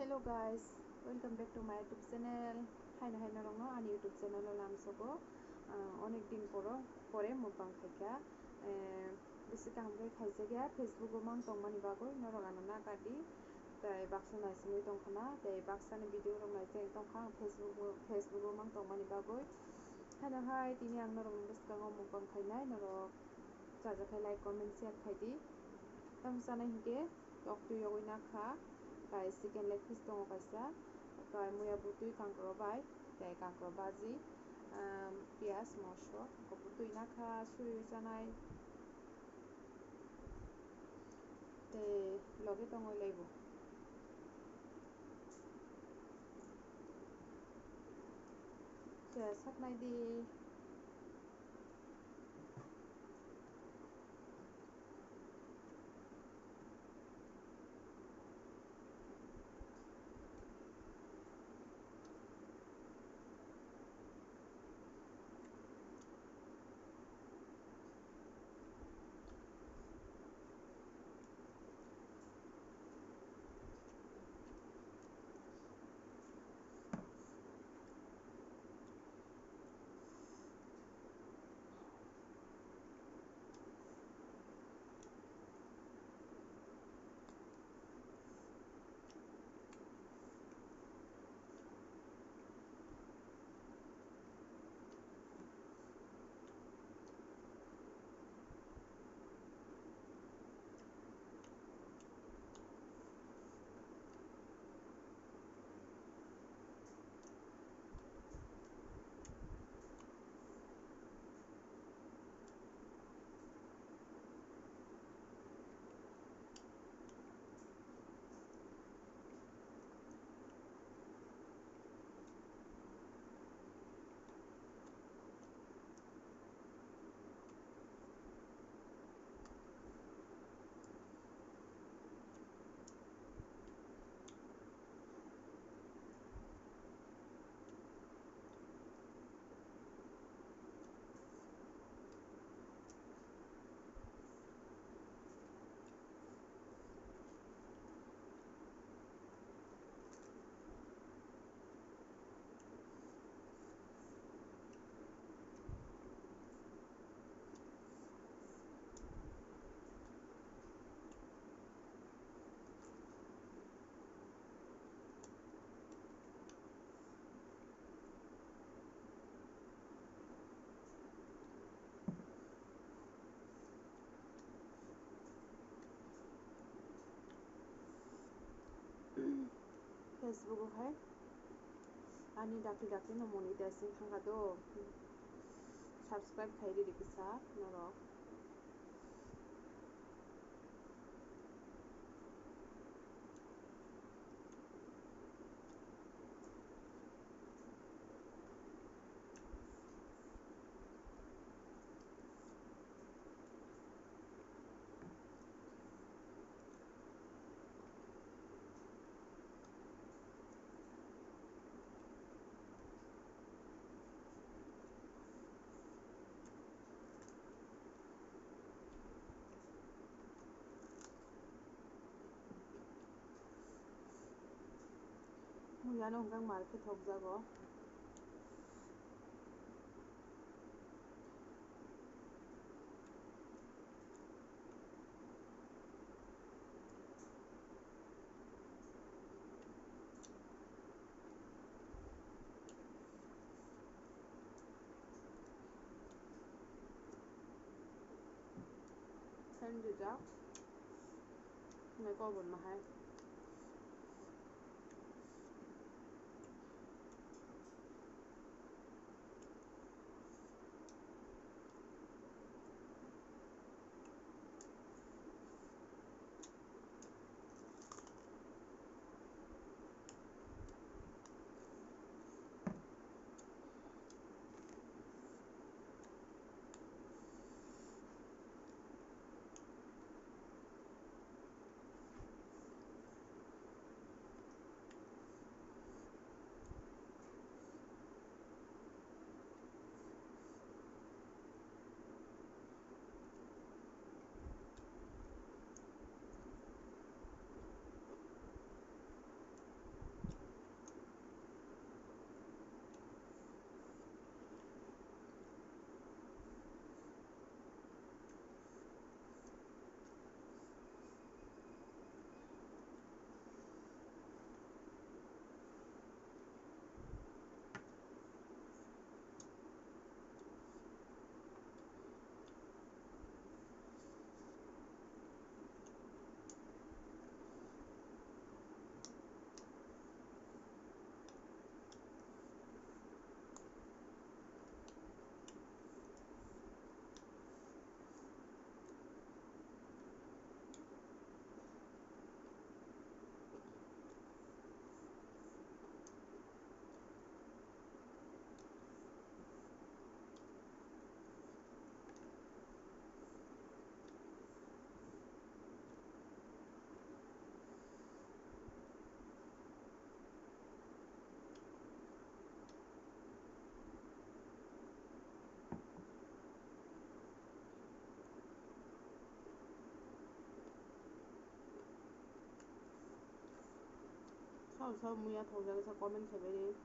Hello guys, welcome back to my YouTube channel. Hai na rong no ani YouTube channel lam sogo onek din pore mukbang khaika bisi kaham khaise gya Facebook o mang tong mani bagoi norong ano na kadi tai baksa na simi tong khana tai baksa ni video rong nai teng tong khang Facebook o mang tong mani bagoi hai tini ang norong bisi kaham mukbang khainai norong jaja khai like comment share khaidi tam sana hige tok tu yogoi na kha kai chicken leg piece dong kaisa kai muya butui kangkro bai tai kangkro baji pias mosho ko butui na kha sui janai te loge tong leibo te saknai di Facebook o hai ani dakli no monetizing thanga do subscribe khairi dikisa noro muya no hanggang market hokjago Sandwich mai ko bun ma hai sau muya thawjang sa comment khaibani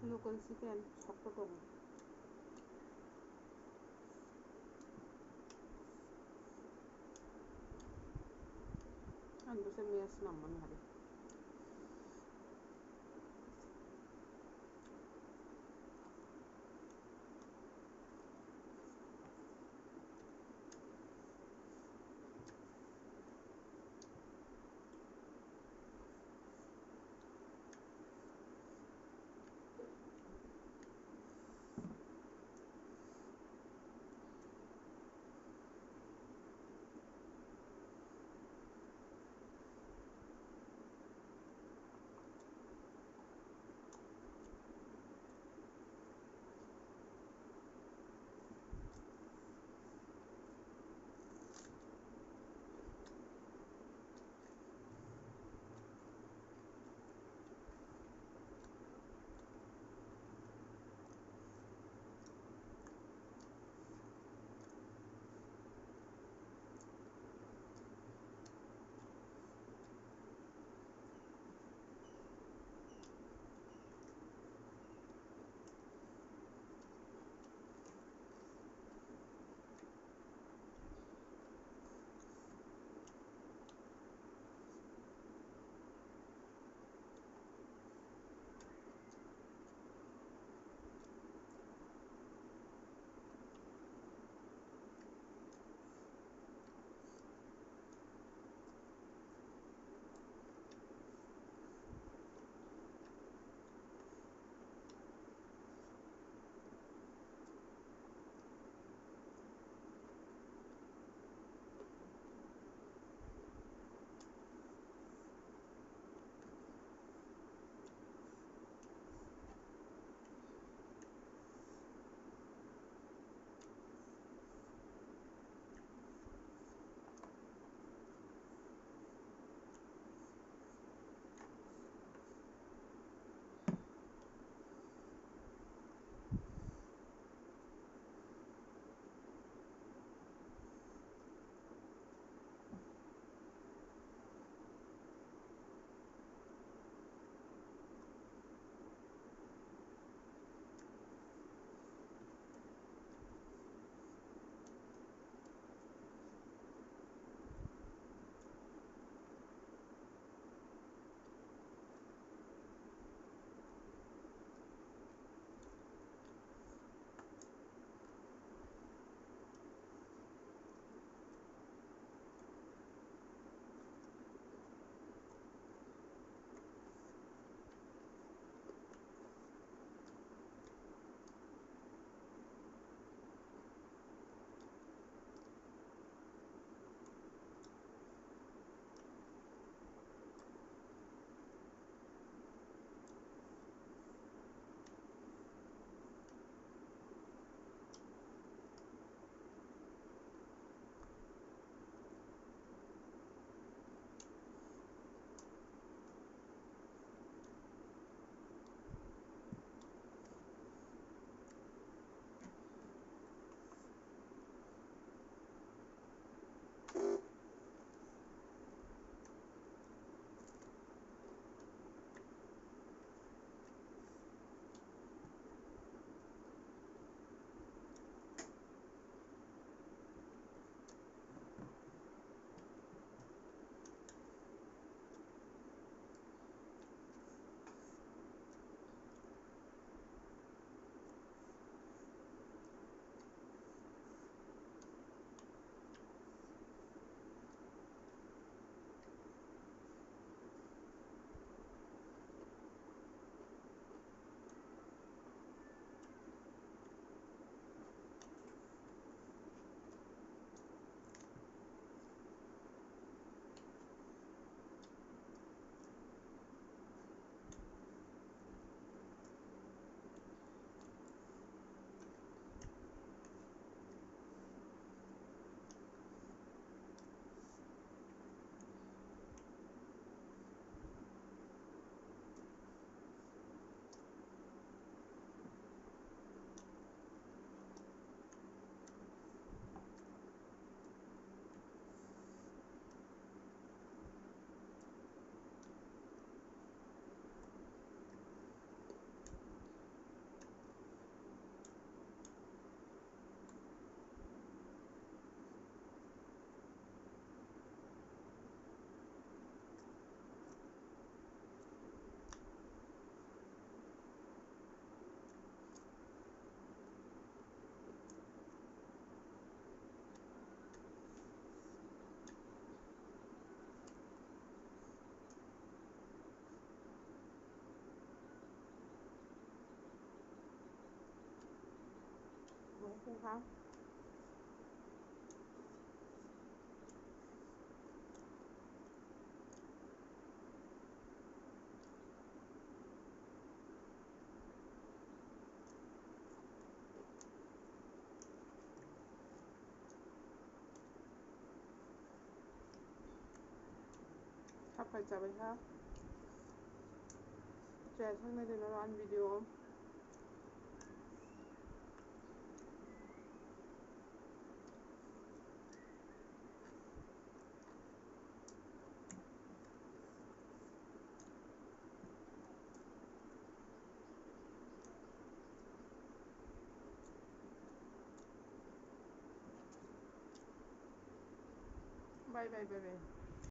local chicken shokto dong an bese miyas namman hari คุณคะถ้าใครจะไปคะแชร์ช่องในร้านวิดีโอบายบายบายบาย